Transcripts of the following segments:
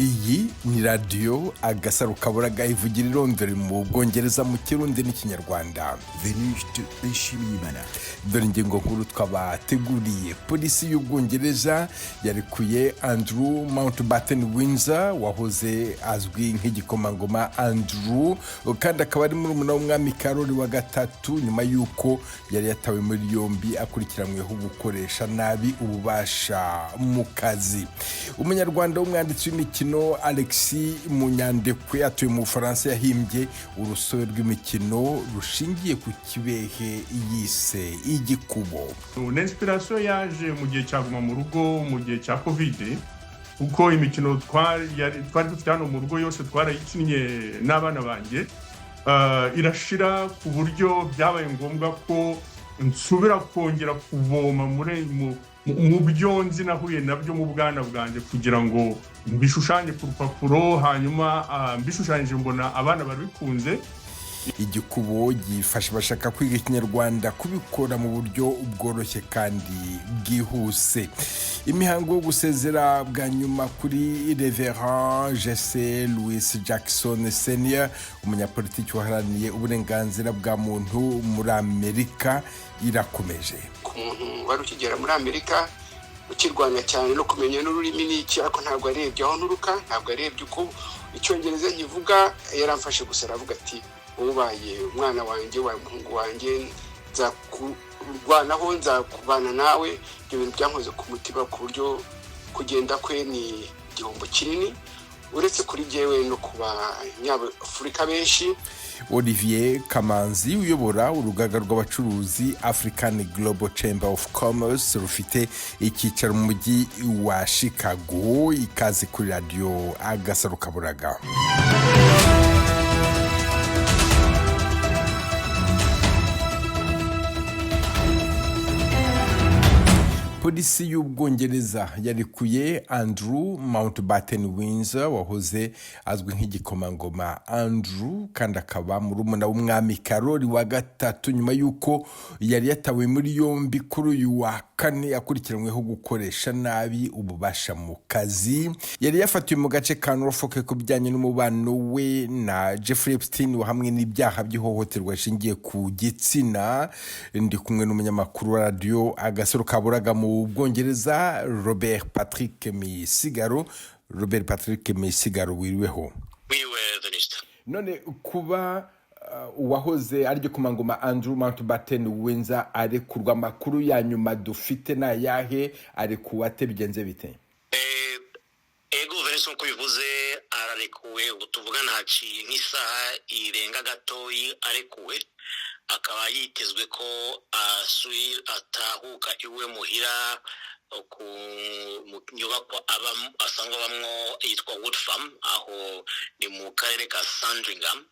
Iyi ni radiyo agasaro kaburaga ivugira irondera mu Bwongereza mu Kirundi n'Ikinyarwanda. Venuste Nshimiyimana. Dore ingingo nkuru twabateguriye. Polisi y'Ubwongereza yarekuye Andrew Mountbatten Windsor wahoze azwi nk'igikomangoma Andrew, kandi akaba ari murumuna w'umwami Karoli wa gatatu nyuma y'uko yari yatawe muri yombi akurikiranyweho gukoresha nabi ububasha mu kazi. Umunyarwanda w'umwanditsi w'imikino Alexis Munyandekwe atuye mu Bufaransa yahimbye urusobe rw'imikino rushingiye ku kibehe yise igikubo. Inspiration yaje mu gihe cyaguma mu rugo mu gihe cya Covid, uko imikino twari dufite hano mu rugo yose twarayikinnye n'abana banjye, irashira ku buryo byabaye ngombwa ko nsubira kongera kuvoma mu byo nzi nahuye nabyo mu bwana bwanjye kugira ngo mbishushanye ku rupapuro, hanyuma mbishushanyije mbona abana barabikunze. Igikubo gifasha abashaka kwiga Ikinyarwanda kubikora mu buryo bworoshye kandi bwihuse. Imihango yo gusezera bwa nyuma kuri Reverend Jesse Louis Jackson Senior, umunyapolitiki waharaniye uburenganzira bwa muntu muri Amerika, irakomeje. Ku muntu wari ukigera muri Amerika ukirwanya cyane no kumenya n'ururimi n'iki, ariko ntabwo arebye aho nturuka, ntabwo arebye uko Icyongereza nkivuga, yaramfashe gusa aravuga ati ubaye umwana wanjye wa muhungu wanjye nzakurwanaho, nzakubana nawe. Ibyo bintu byankoze ku mutima ku buryo kugenda kwe ni igihombo kinini, uretse kuri jyewe no ku banyafurika benshi. Olivier Kamanzi uyobora urugaga rw'abacuruzi African Global Chamber of Commerce rufite icyicaro mu mujyi wa Chicago, ikaze kuri radio agasaro kaburaga. Polisi y'Ubwongereza yarekuye Andrew Mountbatten Windsor wahoze azwi nk'igikomangoma Andrew, kandi akaba murumuna w'umwami Karoli wa gatatu nyuma y'uko yari yatawe muri yombi kuri uyu wa kane akurikiranyweho gukoresha nabi ububasha mu kazi. Yari yafatiwe mu gace ka Norfolk ku bijyanye n'umubano we na Jeffrey Epstein wahamwe n'ibyaha by'ihohoterwa rishingiye ku gitsina. Ndi kumwe n'umunyamakuru wa radio agasaro kaburaga mu Bwongereza Robert Patrick Misigaro. Robert Patrick Misigaro, wiriweho? Wiwe Venuste. None kuba uwahoze ari gikomangoma Andrew Mountbatten Windsor arekurwa, amakuru ya nyuma dufite na yahe? Arekuwe ate, bigenze bite? Ego Venuste, uko bivuze ararekuwe, utuvugana haciye nk'isaha irenga gatoyi arekuwe. Akaba yitezwe ko atahuka iwe muhira ku nyubako asanzwe abamwo yitwa Wood Farm, aho ni mu karere ka Sandringham.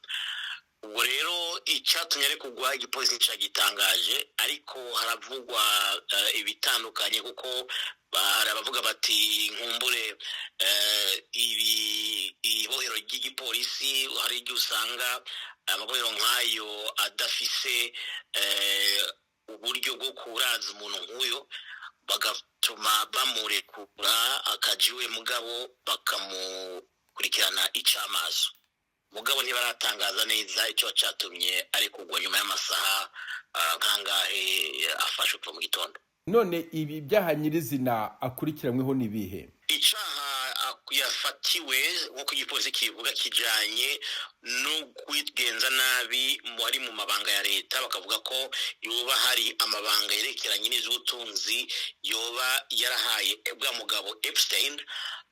Ubwo rero icyatumye arekurwa igipolisi cyagitangaje, ariko haravugwa ibitandukanye, kuko barabavuga bati nkumbure ibohero ry'igipolisi hari igihe usanga amabohero nk'ayo adafise uburyo bwo kuraza umuntu nk'uyo, bagatuma bamurekura akajiwe, mugabo bakamukurikirana icamaso. Mugabo ntibaratangaza neza icyo cyatumye arekurwa nyuma y'amasaha nkangahe afashe kuva mu gitondo. None ibi byaha nyirizina akurikiranyweho ni bihe? Icaha yafatiwe nk'uko igipolisi kivuga kijanye no kwigenza nabi ari mu mabanga ya leta. Bakavuga ko yoba hari amabanga yerekeranye n'iz'ubutunzi yoba yarahaye bwa mugabo Epstein.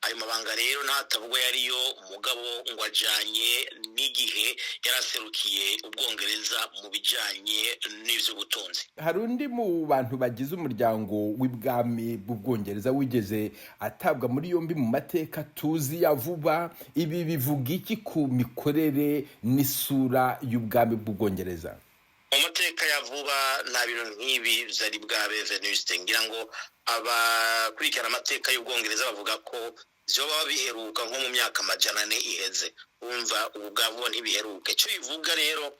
Ayo mabanga rero ntatabwo yariyo, umugabo ngo ajanye n'igihe yaraserukiye Ubwongereza mu bijanye n'ivy'ubutunzi. Hari undi mu bantu bagize umuryango w'ibwami bw'Ubwongereza wigeze atabwa muri yombi mu mateka tuzi ya vuba. Ibi bivuga iki ku mikorere n'isura y'ubwami bw'Ubwongereza? Mu mateka ya vuba nta bintu nk'ibi byari bwabe Venuste. Ngira ngo abakurikirana amateka y'Ubwongereza bavuga ko byoba biheruka nko mu myaka 400 iheze. Umva ubu bwabo ntibiheruke. Icyo bivuga rero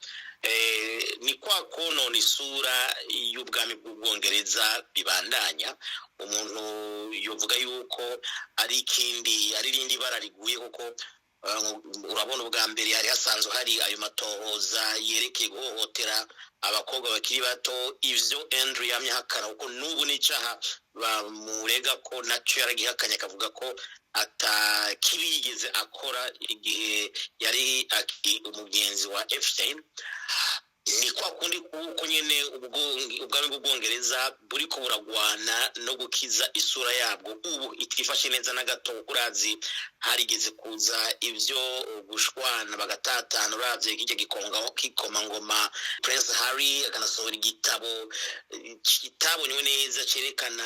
ni kwa konona isura y'ubwami bw'ubwongereza bibandanya. Umuntu yovuga yuko ari irindi bara riguye kuko urabona ubwa mbere hari hasanzwe hari ayo matohoza yerekeye guhohotera abakobwa bakiri bato. Ivyo Andrew yamye hakana kuko n'ubu n'icaha bamurega ko nacyo yaragihakanye akavuga ko atakibi yigeze akora igihe yari umugenzi wa Epstein. Ni kwa kundi kuko nyene ubwami bw'ubwongereza buriko buragwana no gukiza isura yabwo. Ubu itifashe neza na gato. Urazi harigeze kuza ivyo gushwana bagatatana. Uravye kijya gikomangoma Prince Harry akanasohora igitabo kitabonywe neza cerekana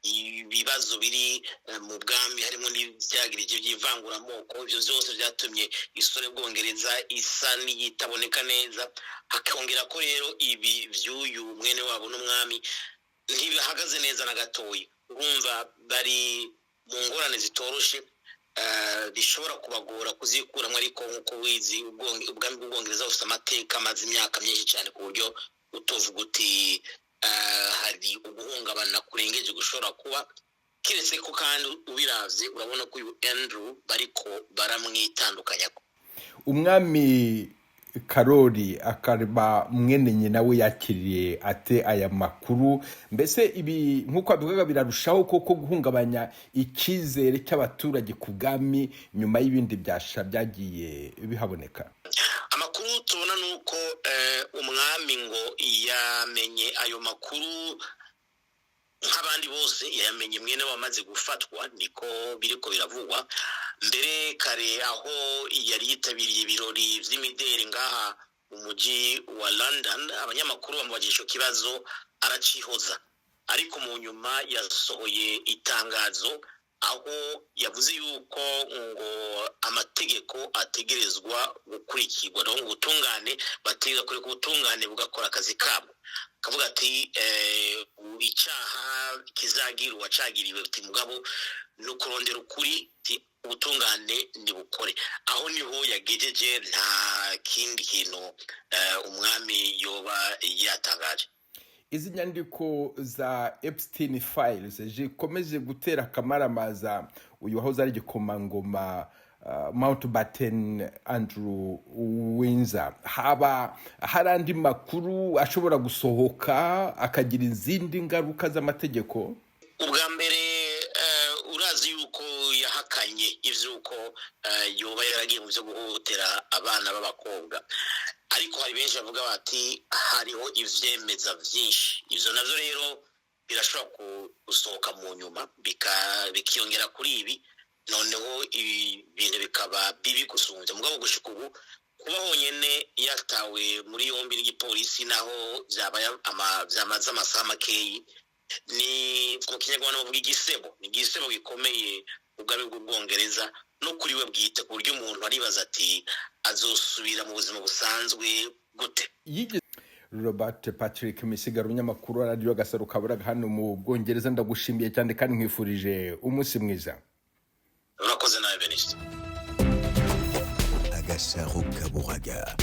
ibibazo biri mu bwami harimo n'ivyagirije by'ivanguramoko. Ivyo vyose vyatumye isura y'ubwongereza isa n'iyitaboneka neza. Akongera ko rero ibi vy'uyu mwene wabo n'umwami ntibihagaze neza na gatoyi. Urumva bari mu ngorane zitoroshe bishobora kubagora kuzikuramwo, ariko nk'uko wizi ubwami bw'ubwongereza bufite amateka amaze imyaka myinshi cyane ku buryo utovuga uti hari uguhungabana kurengeje gushobora kuba. Kiretse ko kandi ubiravye urabona ko uyu Andrew bariko baramwitandukanya. Umwami Karoli akareba mwene nyina we yakiriye ate aya makuru? Mbese ibi nk'uko abivuga birarushaho koko guhungabanya icyizere cy'abaturage ku bwami nyuma y'ibindi byasha byagiye bihaboneka? Amakuru tubona nuko umwami ngo yamenye ayo makuru nk'abandi bose, yamenye mwene wamaze gufatwa, niko biriko biravugwa. Mbere kare aho yari yitabiriye ibirori vy'imideri ngaha mu muji wa London, abanyamakuru bamubajije ico kibazo aracihoza, ariko mu nyuma yasohoye itangazo aho yavuze yuko ngo amategeko ategerezwa gukurikirwa, no ubutungane bategeka kuri ubutungane bugakora akazi kabo. Kavuga ati icyaha kizagira uwacagiriwe, ati mugabo no kurondera ukuri, ubutungane nibukore. Aho niho yagejeje, nta kindi kintu umwami yoba yatangaje. Izi nyandiko za Epstein Files zikomeje gutera akamaramaza uyu wahoze ari igikomangoma Mountbatten Andrew Windsor. Haba hari andi makuru ashobora gusohoka akagira izindi ngaruka z'amategeko? Ubwa mbere urazi yuko yahakanye ivyuko yoba yaragiye mu byo guhohotera abana b'abakobwa, ariko hari benshi bavuga bati hariho ivyemeza vyinshi. Ivyo navyo rero birashobora gusohoka mu nyuma bikiyongera kuri ibi, noneho ibintu bikaba bibi gusumvya. Mugabo gushika ubu kuba honyene yatawe muri yombi n'igipolisi naho vyamaze amasaha makeyi, ni mu Kinyarwanda bavuga igisebo. Ni igisebo gikomeye ubwami bw'ubwongereza no kuri we bwite, ku buryo umuntu aribaza ati azosubira mu buzima busanzwe gute. Robert Patrick Misigaro, umunyamakuru wa Radio Agasaro Kaburaga hano mu Bwongereza, ndagushimiye cyane kandi nkwifurije umunsi mwiza. Urakoze nawe Beniste. Agasaro Kaburaga.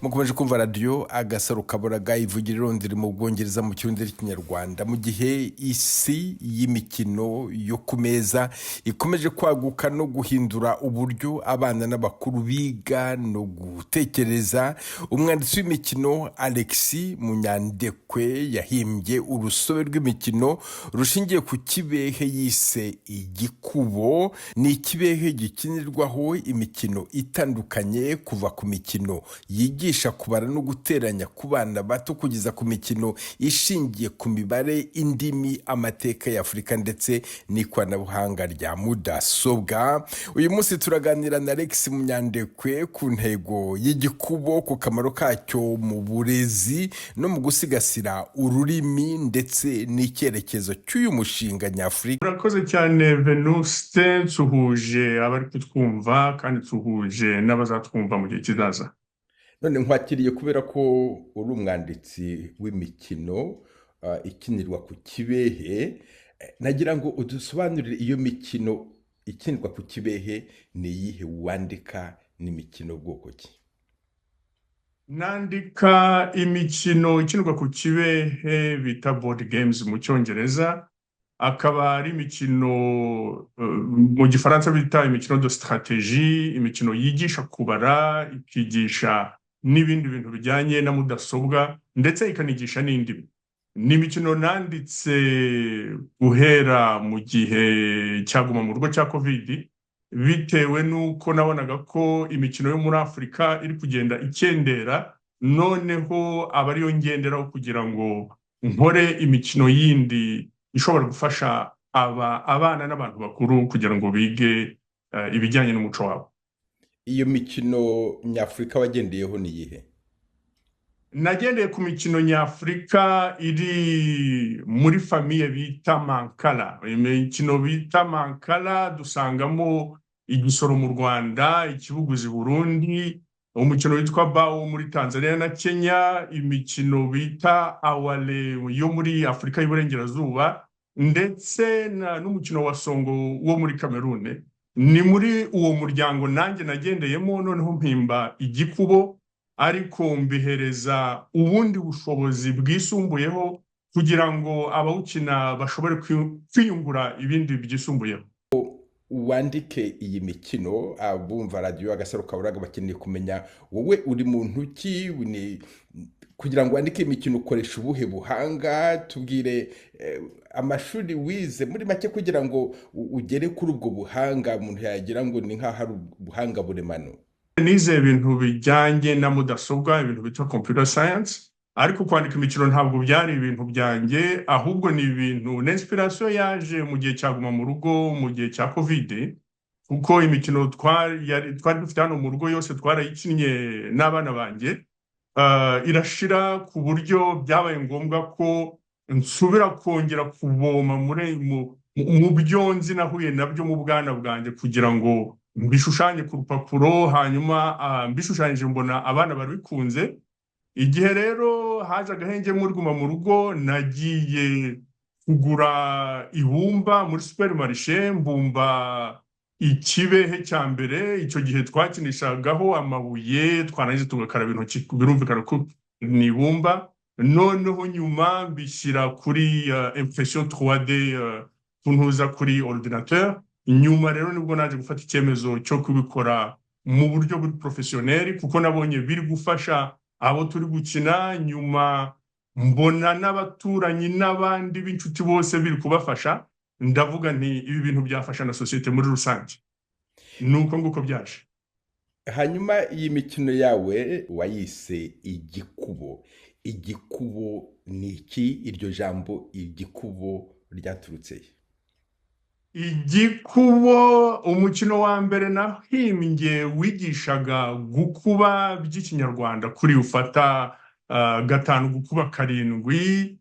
Mukomeje kumva Radio Agasaro Kaburaga ivugira irondera mu Bwongereza mu Kirundi n'Ikinyarwanda, mu gihe isi y'imikino yo kumeza ikomeje kwaguka no guhindura uburyo abana n'abakuru biga no gutekereza. Umwanditsi w'imikino Alexis Munyandekwe yahimbye urusobe rw'imikino rushingiye ku kibehe yise igikubo. Ni ikibehe gikinirwaho imikino itandukanye, kuva ku mikino yigisha kubara no guteranya ku bana bato kugeza ku mikino ishingiye ku mibare, indimi, amateka ya Afurika ndetse n'ikoranabuhanga rya mudasobwa. Uyu munsi turaganira na Alex Munyandekwe ku ntego y'igikubo, ku kamaro kacyo mu burezi no mu gusigasira ururimi ndetse n'icyerekezo cy'uyu mushinga nyafurika. Urakoze cyane Venuste, nsuhuje abari kutwumva kandi nsuhuje n'abazatwumva mu gihe kizaza. None nkwakiriye kubera ko uri umwanditsi w'imikino ikinirwa ku kibehe, nagira ngo udusobanurire iyo mikino ikinirwa ku kibehe ni iyihe, wandika n'imikino bwoko ki? nandika imikino ikinirwa ku kibehe bita board games mu cyongereza, akaba ari imikino mu gifaransa bita imikino de stratégie, imikino yigisha kubara, ikigisha n'ibindi bintu bijyanye na mudasobwa ndetse ikanigisha n'indimi. Ni imikino nanditse guhera mu gihe cyaguma mu rugo cya covid, bitewe nuko nabonaga ko imikino yo muri Afurika iri kugenda ikendera, noneho aba ariyo ngenderaho kugira ngo nkore imikino yindi ishobora gufasha abana n'abantu bakuru kugira ngo bige ibijyanye n'umuco wabo. Iyo mikino nyafurika wagendeyeho ni iyihe? Nagendeye ku mikino nyafurika iri muri famiye bita Mankala. Imikino bita Mankala dusangamo igisoro mu Rwanda, ikibuguzi Burundi, umukino witwa Bao muri Tanzania na Kenya, imikino bita Awale yo muri Afurika y'Iburengerazuba, ndetse n'umukino wa Songo wo muri Cameroon. Ni muri uwo muryango nanjye nagendeyemo, noneho mpimba igikubo, ariko mbihereza ubundi bushobozi bwisumbuyeho kugira ngo abawukina bashobore kwiyungura ibindi byisumbuyeho. Wandike iyi mikino, abumva radio Agasaro Kaburaga bakeneye kumenya wowe uri muntu ki, kugira ngo wandike imikino ukoresha ubuhe buhanga? Tubwire amashuri wize muri make kugira ngo ugere kuri ubwo buhanga umuntu yagira ngo ni nkaho ari ubuhanga buremano. Nize ibintu bijyanye na mudasobwa, ibintu bita computer science, ariko kwandika imikino ntabwo byari ibintu byanjye, ahubwo ni ibintu n'inspiration yaje mu gihe cyaguma mu rugo mu gihe cya covid, kuko imikino twari dufite hano mu rugo yose twarayikinnye n'abana banjye, irashira ku buryo byabaye ngombwa ko nsubira kongera kuvoma mu byo nzi nahuye nabyo mu bwana bwanjye kugira ngo mbishushanye ku rupapuro, hanyuma mbishushanyije mbona abana bari bikunze. Igihe rero haje agahenge muri guma mu rugo, nagiye kugura ibumba muri supermarché, mbumba ikibehe cya mbere. Icyo gihe twakinishagaho amabuye, twarangiza tugakaraba intoki, birumvikana ko ni ibumba. Noneho nyuma mbishyira kuri impression 3D kuntuza kuri ordinateur. Nyuma rero nibwo naje gufata icyemezo cyo kubikora mu buryo buri professionnel, kuko nabonye biri gufasha abo turi gukina. Nyuma mbona n'abaturanyi n'abandi b'inshuti bose biri kubafasha, ndavuga nti ibi bintu byafasha na societe muri rusange. Nuko nguko byaje. Hanyuma iyi mikino yawe wayise igikubo. Igikubo ni iki? Iryo jambo igikubo ryaturutse? Igikubo, umukino wa mbere nahimbye wigishaga gukuba by'ikinyarwanda, kuri ufata 5 gukuba 7.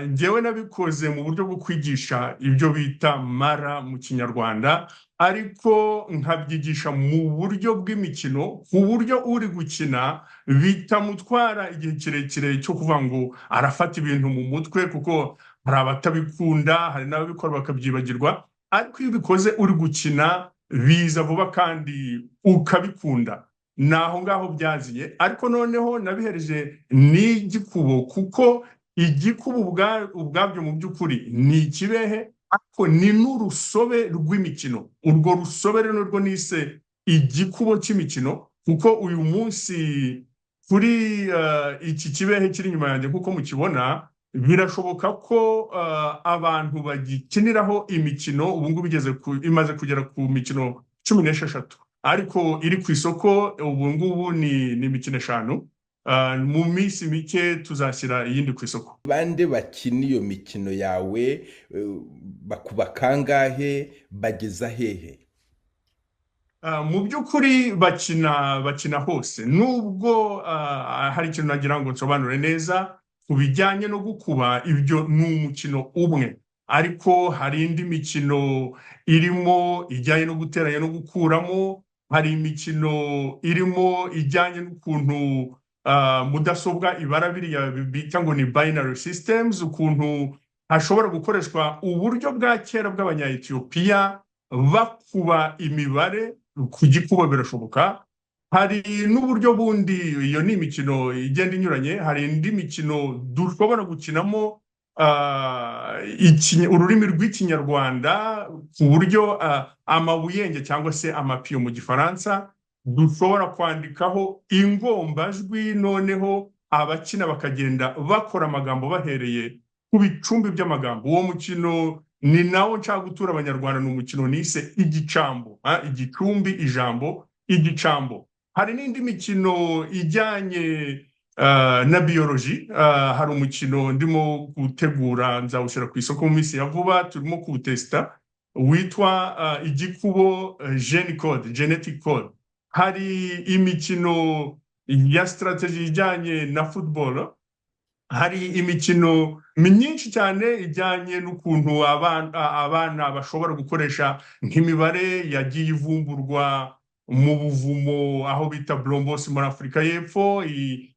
Njyewe nabikoze mu buryo bwo kwigisha ibyo bita mara mu kinyarwanda, ariko nkabyigisha mu buryo bw'imikino, ku buryo uri gukina bitamutwara igihe kirekire cyo kuvuga ngo arafata ibintu mu mutwe, kuko hari abatabikunda, hari n'ababikora bakabyibagirwa. Ariko iyo ubikoze uri gukina biza vuba kandi ukabikunda. Naho ngaho byaziye. Ariko noneho nabihereje n'igikubo, kuko igikubo ubwabyo mu by'ukuri ni ikibehe, ariko ni n'urusobe rw'imikino. Urwo rusobe rero rwo nise igikubo cy'imikino, kuko uyu munsi kuri iki kibehe kiri inyuma yanjye kuko mukibona, birashoboka ko abantu bagikiniraho imikino ubu ngubu imaze kugera ku mikino 16, ariko iri ku isoko ubu ngubu ni imikino 5. Mu minsi mike tuzashyira iyindi ku isoko. Bande bakina iyo mikino yawe, bakuba kangahe, bageza hehe? Mu by'ukuri bakina hose, nubwo hari ikintu nagira ngo nsobanure neza ku bijyanye no gukuba. Ibyo ni umukino umwe, ariko hari indi mikino irimo ijyanye no guteranya no gukuramo. Hari imikino irimo ijyanye n'ukuntu mudasobwa ibara biriya bita ngo ni binary systems, ukuntu hashobora gukoreshwa uburyo bwa kera bw'abanya-Ethiopia bakuba imibare ku gikubo. Birashoboka hari n'uburyo bundi, iyo ni imikino igenda inyuranye, hari indi mikino dushobora gukinamo ururimi rw'ikinyarwanda ku buryo amabuyenge cyangwa se amapiyo mu gifaransa dushobora kwandikaho ingombajwi, noneho abakina bakagenda bakora amagambo bahereye ku bicumbi by'amagambo. Uwo mukino ni nawo nshaka gutura abanyarwanda, ni umukino nise igicambo, igicumbi, ijambo, igicambo. Hari n'indi mikino ijyanye na biology. Hari umukino ndimo gutegura, nzawushyira ku isoko mu minsi ya vuba, turimo kuwutesta, witwa igikubo gene code, genetic code. Hari imikino ya strategy ijyanye na football. Hari imikino myinshi cyane ijyanye n'ukuntu abana bashobora gukoresha nk'imibare yagiye ivumburwa mu buvumo aho bita Blombos muri Afurika y'Epfo,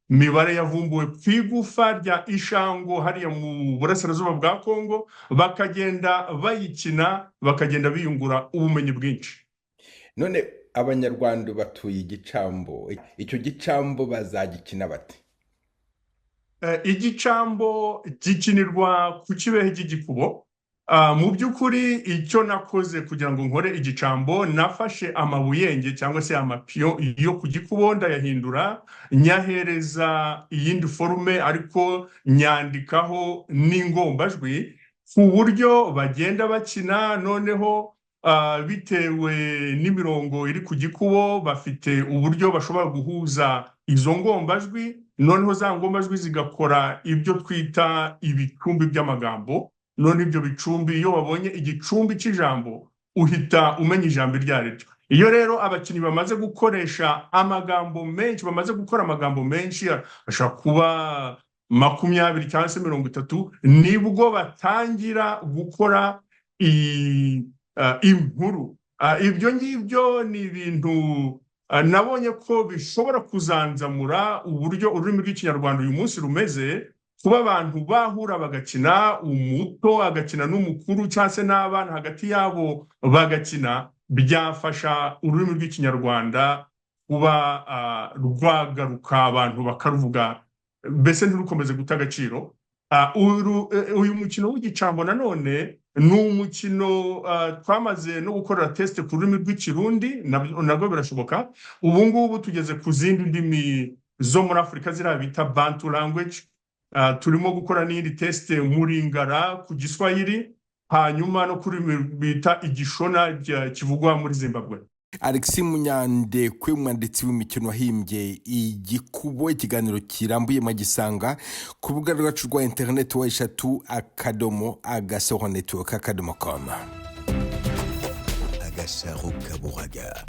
imibare yavumbuwe ku igufa rya Ishango hariya mu burasirazuba bwa Kongo, bakagenda bayikina, bakagenda biyungura ubumenyi bwinshi. None abanyarwanda batuye igicambo, icyo gicambo bazagikina bate? Igicambo gikinirwa ku kibehe cy'igikubo. Mu by'ukuri icyo nakoze kugira ngo nkore igicambo, nafashe amabuyenge cyangwa se amapiyo yo ku gikubo ndayahindura, nyahereza iyindi forume, ariko nyandikaho n'ingombajwi ku buryo bagenda bakina. Noneho bitewe n'imirongo iri ku gikubo, bafite uburyo bashobora guhuza izo ngombajwi, noneho za ngombajwi zigakora ibyo twita ibicumbi by'amagambo. None ibyo bicumbi, iyo babonye igicumbi cy'ijambo uhita umenya ijambo iryo ari ryo. Iyo rero abakinnyi bamaze gukoresha amagambo menshi, bamaze gukora amagambo menshi, ashobora kuba 20 cyangwa se 30, nibwo batangira gukora inkuru. Ibyo ngibyo ni ibintu nabonye ko bishobora kuzanzamura uburyo ururimi rw'ikinyarwanda uyu munsi rumeze, kuba abantu bahura bagakina, umuto agakina n'umukuru cyangwa se n'abana hagati yabo bagakina, byafasha ururimi rw'ikinyarwanda kuba rwagaruka, abantu bakaruvuga, mbese ntirukomeze guta agaciro. Uyu mukino w'igicambo nanone ni umukino twamaze no gukorera test ku rurimi rw'ikirundi, nabwo birashoboka. Ubu ngubu tugeze ku zindi ndimi zo muri Afurika ziriya bita Bantu language. Turimo gukora n'indi test muri Ngara ku Giswahili, hanyuma no kuri bita igishona kivugwa muri Zimbabwe. Alexis Munyandekwe, umwanditsi w'imikino wahimbye igikubo, ikiganiro kirambuye mwagisanga ku rubuga rwacu rwa internet wa eshatu://agasohonetwork.com. Agasaro Kaburaga.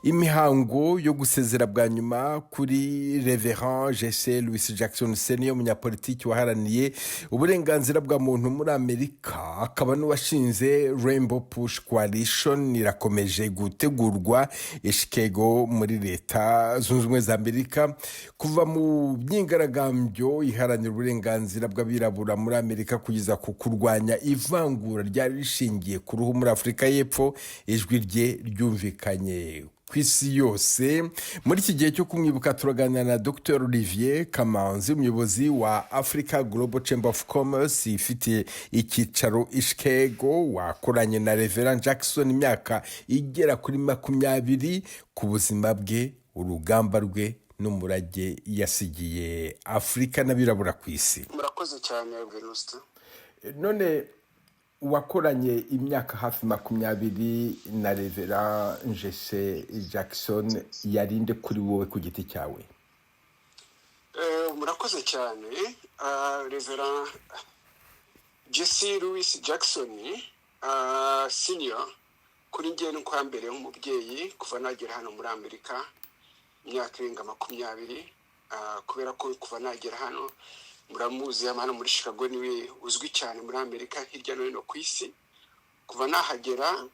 Imihango yo gusezera bwa nyuma kuri Reverend Jesse Louis Jackson Senior, umunyapolitiki waharaniye uburenganzira bwa muntu muri Amerika, akaba n'uwashinze Rainbow Push Coalition, irakomeje gutegurwa i Chicago muri Leta Zunze Ubumwe za Amerika. Kuva mu by'ingaragambyo iharanira uburenganzira bw'abirabura muri Amerika kugeza ku kurwanya ivangura ryari rishingiye ku ruhu muri Afurika y'Epfo, ijwi rye ryumvikanye ku isi yose. Muri iki gihe cyo kumwibuka turaganira na Dr Olivier Kamanzi, umuyobozi wa Africa Global Chamber of Commerce ifite icyicaro i Chicago, wakoranye na Reverend Jackson imyaka igera kuri 20 ku buzima bwe, urugamba rwe n'umurage yasigiye Afurika n'abirabura ku isi. Murakoze cyane Venuste. None wakoranye imyaka hafi 20 na Reverend Jesse Jackson, yarinde kuri wowe ku giti cyawe? Murakoze cyane. Reverend Jesse Louis Jackson senior kuri njye no kwa mbere nk'umubyeyi kuva nagera hano muri Amerika imyaka irenga 20, kubera ko kuva nagera hano muramuzi hano muri Chicago niwe uzwi cyane muri Amerika hirya no hino ku isi. Kuva nahagera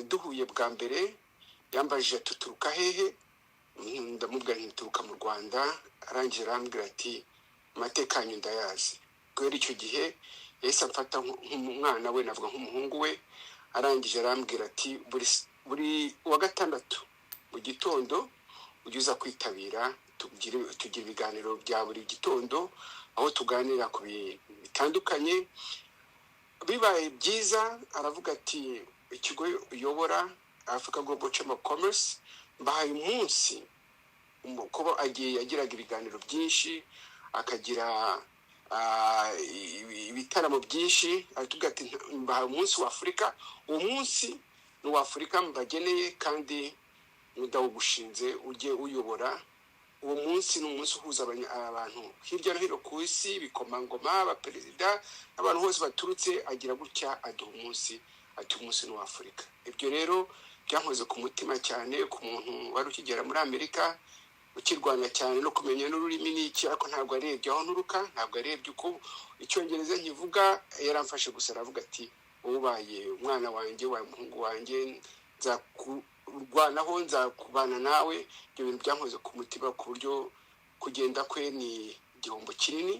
duhuye bwa mbere yambajije tuturuka hehe, ndamubwira ntuturuka mu Rwanda, arangije arambwira ati amateka yanyu ndayazi. Kubera icyo gihe yahise amfata nk'umwana we, navuga nk'umuhungu we, arangije arambwira ati buri wa gatandatu mu gitondo ujye uza kwitabira tugira ibiganiro bya buri gitondo aho tuganira ku bintu bitandukanye. Bibaye byiza aravuga ati ikigo uyobora Africa Global Chamber of Commerce mbahaye umunsi kuba agiye yagiraga ibiganiro byinshi akagira ibitaramo byinshi, aratubwira ati mbahaye umunsi wa Afurika. Uwo munsi ni uwa Afurika mbageneye kandi ndawugushinze ujye uyobora. Uwo munsi ni umunsi uhuza abantu hirya no hino ku isi, ibikomangoma, abaperezida, abantu bose baturutse, agira gutya aduha umunsi, ati umunsi ni uwa Afurika. Ibyo rero byankoze ku mutima cyane ku muntu wari ukigera muri Amerika, ukirwanya cyane no kumenya n'ururimi n'iki, ariko ntabwo arebye aho nturuka, ntabwo arebye uko icyongereza nkivuga. Yaramfashe gusa aravuga ati ubaye umwana wanjye, wabaye umuhungu wanjye, nzakurwanaho, nzakubana nawe. Ibyo bintu byankoze ku mutima ku buryo kugenda kwe ni igihombo kinini,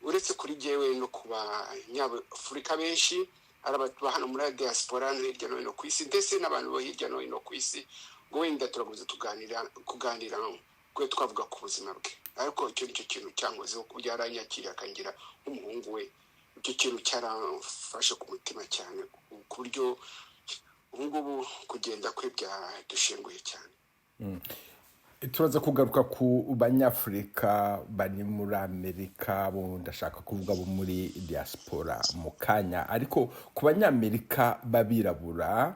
uretse kuri jyewe no ku banyafurika benshi araba hano muri diaspora hirya no hino ku isi, ndetse n'abantu bo hirya no hino ku isi, ngo wenda turaguze kuganira kwe twavuga ku buzima bwe. Ariko icyo nicyo kintu cyankozeho ku buryo yaranyakiriye akangira nk'umuhungu we. Icyo kintu cyaramfashe ku mutima cyane ku buryo ubu ngubu kugenda kwe byadushenguye cyane. Turaza kugaruka ku banyafurika bari muri Amerika, bo ndashaka kuvuga bo muri diaspora mu kanya, ariko ku banyamerika babirabura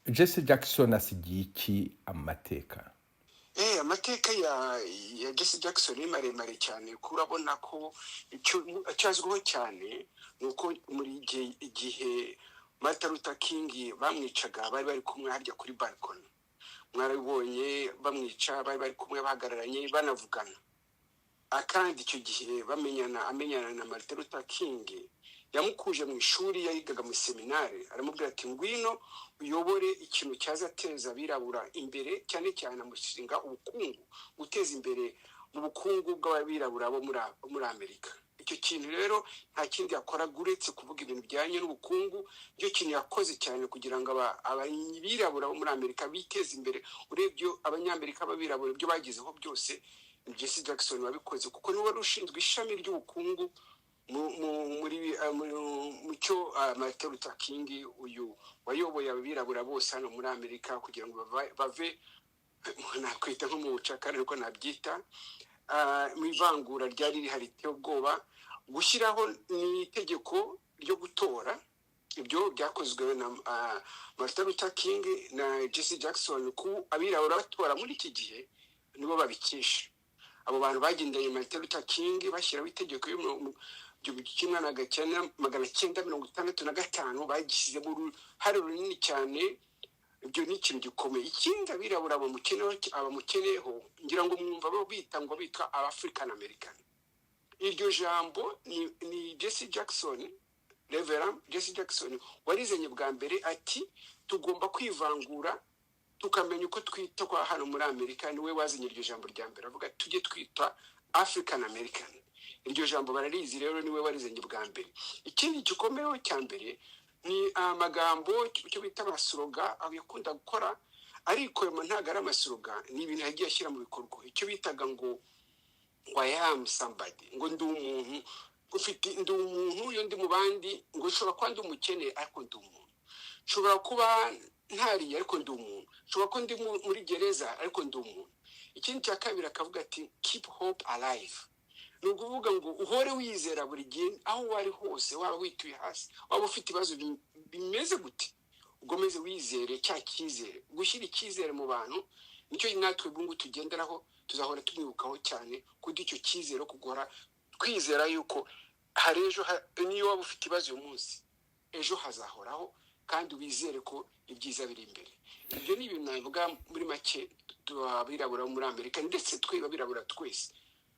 Jesse Jackson asigiye iki amateka? Amateka ya Jesse Jackson ni maremare cyane. Kurabona ko icyo cyazwiho cyane ni uko muri igihe Martin Luther King bamwicaga bari kumwe harya kuri balcony. Mwarabonye bamwica bari kumwe bahagararanye banavugana. Akandi icyo gihe amenyana na Martin Luther King, yamukuje mu ishuri yigaga mu seminari, aramubwira ati ngwino uyobore ikintu cyazateza abirabura imbere, cyane cyane amushinga ubukungu, guteza imbere mu bukungu bw'abirabura bo muri Amerika. Icyo kintu rero nta kindi yakora uretse kuvuga ibintu bijyanye n'ubukungu. Icyo kintu yakoze cyane kugira ngo abirabura bo muri Amerika biteze imbere. Urebye abanyamerika b'abirabura ibyo bagezeho byose Jesse Jackson wabikoze, kuko niwe wari ushinzwe ishami ry'ubukungu mu cyo Martin Luther King uyu wayoboye abirabura bose hano muri Amerika kugira ngo bave nakwita nko mu bucakara ariko nabyita mu ivangura ryari rihari riteye ubwoba, gushyiraho n'itegeko ryo gutora. Ibyo byakozwe na Martin Luther King na Jesse Jackson, ku abirabura batora muri iki gihe nibo babikisha. Abo bantu bagendanye Martin Luther King bashyiraho itegeko y'M1965 bagishyizemo uruhare runini cyane. Ibyo ni ikintu gikomeye. Ikindi abirabura abamukeneyeho, ngira ngo mwumva bo bitwa African American. Iryo jambo ni Jesse Jackson, Reverend Jesse Jackson warizanye bwa mbere ati tugomba kwivangura tukamenya uko twita kwa hano muri Amerika. Niwe wazanye iryo jambo rya mbere, avuga tujye twitwa African American. Iryo jambo bararizi rero, niwe warizanye bwa mbere. Ikindi gikomeyeho cya mbere ni amagambo cyo bita amasloga aho yakunda gukora, ariko ntago ari amasloga, ni ibintu yagiye ashyira mu bikorwa. Icyo bitaga ngo I am somebody, ngo ndi umuntu, ndi umuntu yo ndi mu bandi, ngo nshobora kuba ndi umukene ariko ndi umuntu, nshobora kuba ntari ariko ndi umuntu, nshobora kuba ndi muri gereza ariko ndi umuntu. Ikindi cya kabiri akavuga ati keep hope alive, ni ukuvuga ngo uhore wizera buri gihe aho wari hose, waba wituye hasi, waba ufite ibibazo bimeze gute, ugomeze wizere cya cyizere. Gushyira icyizere mu bantu nicyo natwe bungu tugenderaho, tuzahora tumwibukaho cyane kuri icyo cyizere, kugora twizera yuko hari ejo. Niyo waba ufite ibibazo uyu munsi, ejo hazahoraho, kandi wizere ko ibyiza biri imbere. Ibyo ni ibintu navuga muri make abirabura muri Amerika, ndetse twe abirabura twese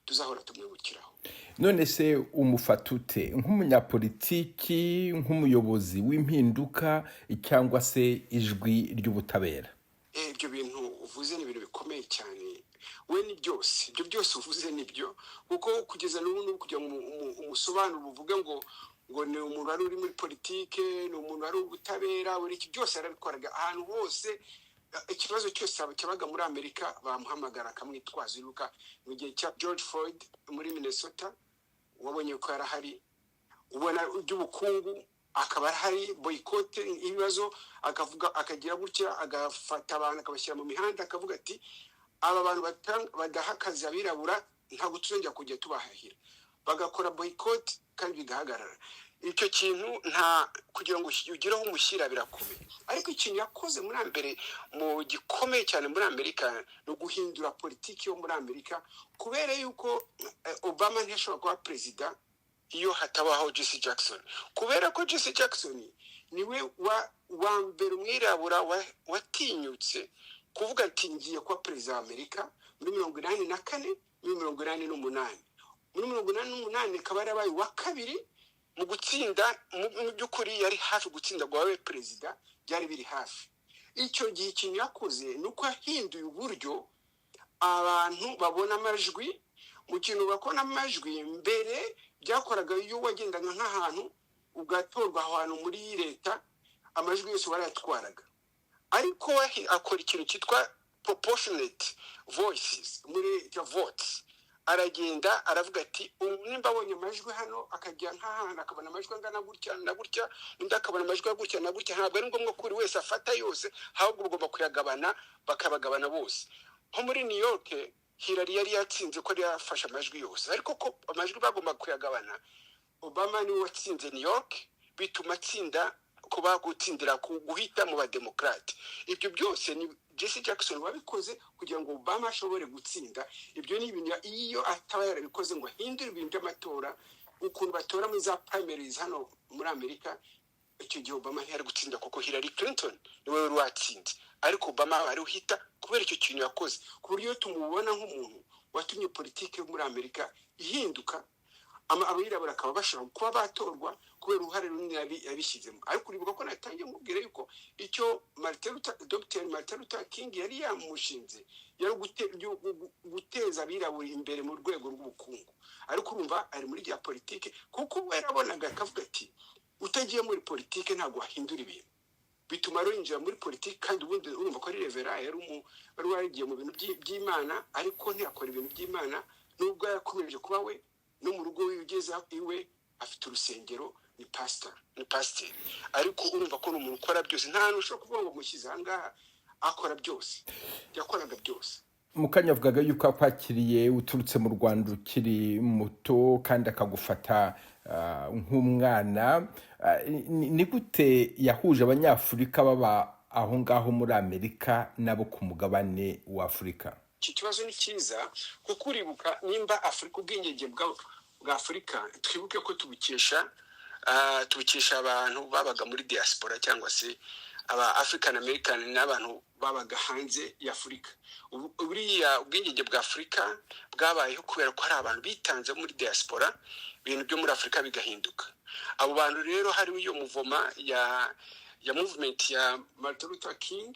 tuzahora tumwibukiraho. None se umufata ute nk'umunyapolitiki, nk'umuyobozi w'impinduka, cyangwa se ijwi ry'ubutabera? Ibyo bintu uvuze ni ibintu bikomeye cyane. We ni byose, ibyo byose uvuze nibyo, kuko kugeza n'ubu kugira ngo umusobanuro uvuge ngo ni umuntu wari uri muri politike, ni umuntu wari ubutabera, buri iki byose yarabikoraga ahantu hose. ikibazo cyose cyabaga muri Amerika bamuhamagara akamwitwaza. Iruka mu gihe cya George Floyd muri Minnesota wabonye ko yarahari, ubona iby'ubukungu akaba hari boycott ibibazo, akavuga akagira gutya, agafata abantu akabashyira mu mihanda akavuga ati aba bantu badaha akazi abirabura ntabwo tuzongera kujya tubahahira, bagakora boycott kandi bigahagarara. Icyo kintu nta kugira ngo ugireho umushyira birakomeye, ariko ikintu yakoze muri mbere mu gikomeye cyane muri Amerika no guhindura politiki yo muri Amerika, kubera yuko Obama ntiyashobora kuba perezida iyo hatabaho Jesse Jackson, kubera ko Jesse Jackson niwe wa mbere umwirabura watinyutse kuvuga ati ngiye kuba perezida wa Amerika muri 1984 muri 1988. Muri 1988 akaba yarabaye wa kabiri mu gutsinda, mu by'ukuri yari hafi gutsinda gwawe perezida, byari biri hafi. Icyo gihe ikintu yakoze nuko yahinduye uburyo abantu babona amajwi. Mu kintu bakona amajwi mbere byakoraga iyo wagendaga nk'ahantu ugatorwa ahantu muri leta, amajwi yose warayatwaraga, ariko akora ikintu cyitwa proportionate voices muri votes. Aragenda aravuga ati nimba abonye amajwi hano akajya nk'ahantu akabona amajwi angana gutya na gutya, undi akabona amajwi gutya na gutya, ntabwo ari ngombwa ko buri wese afata yose, ahubwo ugomba kuyagabana, bakabagabana bose. Nko muri New York Hillary yari yatsinze ko yari yafashe amajwi yose, ariko ko amajwi bagomba kuyagabana, Obama niwe watsinze New York, bituma atsinda kuba gutsindira guhita mu bademokrate. Ibyo byose ni Jesse Jackson wabikoze kugira ngo Obama ashobore gutsinda. Ibyo ni ibintu iyo ataba yarabikoze ngo ahindure ibintu by'amatora, ukuntu batora muri za primaries hano muri Amerika, icyo gihe Obama ntiyari gutsinda kuko Hillary Clinton niwe wari watsinze, ariko Obama ari uhita kubera icyo kintu yakoze, ku buryo tumubona nk'umuntu watumye politiki yo muri Amerika ihinduka. Abirabura akaba bashobora kuba batorwa kubera uruhare runini yabishyizemo. Ariko uribuka ko natangiye mubwira yuko icyo Dr. Martin Luther King yari yamushinze yari guteza abirabura imbere mu rwego rw'ubukungu, ariko urumva ari muri ya politiki, kuko we yarabonaga akavuga ati utagiye muri politiki ntabwo wahindura ibintu. Bituma yinjira muri politiki, kandi ubundi urumva ko ari revera, wari warigiye mu bintu by'Imana, ariko ntiyakora ibintu by'Imana, nubwo yakomeje kuba we no mu rugo wigeza iwe afite urusengero, ni pastor, ariko urumva ko umuntu ukora byose, nta nushobora kuvuga ngo mushyize ahangaha, akora byose, yakoraga byose. Mukanya avugaga yuko akwakiriye uturutse mu Rwanda ukiri muto kandi akagufata nk'umwana. Ni gute yahuje abanyafurika baba aho ngaho muri Amerika nabo ku mugabane wa Afurika? Iki kibazo ni cyiza kuko uribuka nimba Afurika, ubwigenge bwa Afurika twibuke ko tubukesha abantu babaga muri diaspora cyangwa se aba African American n'abantu babaga hanze ya Afurika. Buriya ubwigenge bwa Afurika bwabayeho kubera ko hari abantu bitanze muri diaspora, ibintu byo muri Afurika bigahinduka. Abo bantu rero hari iyo muvoma ya movement ya Martin Luther King,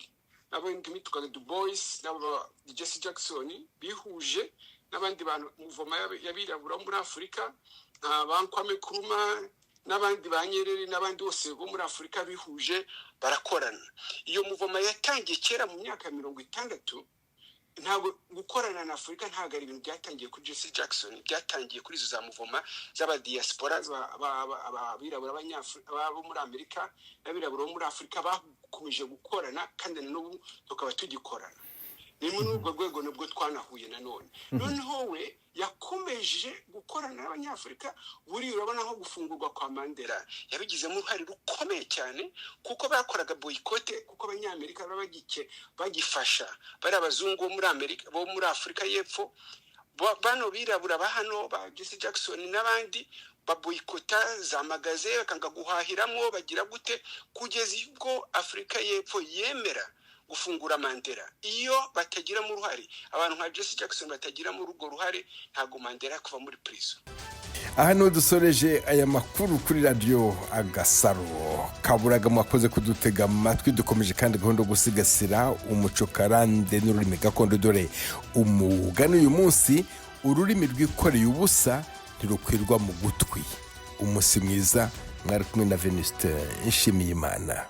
n'abandi bitwaga Du Bois, n'aba Jesse Jackson bihuje n'abandi bantu muvoma yabirabura muri Afurika, ba Kwame Nkrumah n'abandi ba Nyerere n'abandi bose bo muri Afurika bihuje barakorana. Iyo muvoma yatangiye kera mu myaka 60. Ntabwo gukorana na Afurika ntabwo ari ibintu byatangiye kuri Jesse Jackson, byatangiye kuri izo za muvoma z'aba diaspora abirabura abanyafurika bo muri Amerika n'abirabura bo muri Afurika bakomeje gukorana, kandi n'ubu tukaba tugikorana. Ni muri urwo rwego nibwo twanahuye noneho we yakomeje gukorana n'abanyafurika. Buri urabona nko gufungurwa kwa Mandela yabigizemo uruhare rukomeye cyane, kuko bakoraga boycott, kuko abanyamerika bagifasha bari abazungu bo muri Amerika, bo muri Afurika y'Epfo, bano birabura ba hano ba Jesse Jackson n'abandi baboyikota za magaze, bakanga guhahiramo, bagira gute, kugeza ubwo Afurika y'Epfo yemera gufungura Mandela. Iyo batagira mu ruhare, abantu nka Jesse Jackson batagira mu rugo ruhare, ntago Mandela kuva muri prison. Aha no dusoreje aya makuru kuri radio Agasaro Kaburaga. Mwakoze kudutega amatwi, dukomeje kandi gahunda gusigasira umuco karande n'ururimi gakondo. Dore umugani uyu munsi: ururimi rwikoreye ubusa ntirukwirwa mu gutwi. Umusi mwiza, mwari kumwe na Venuste Nshimiyimana.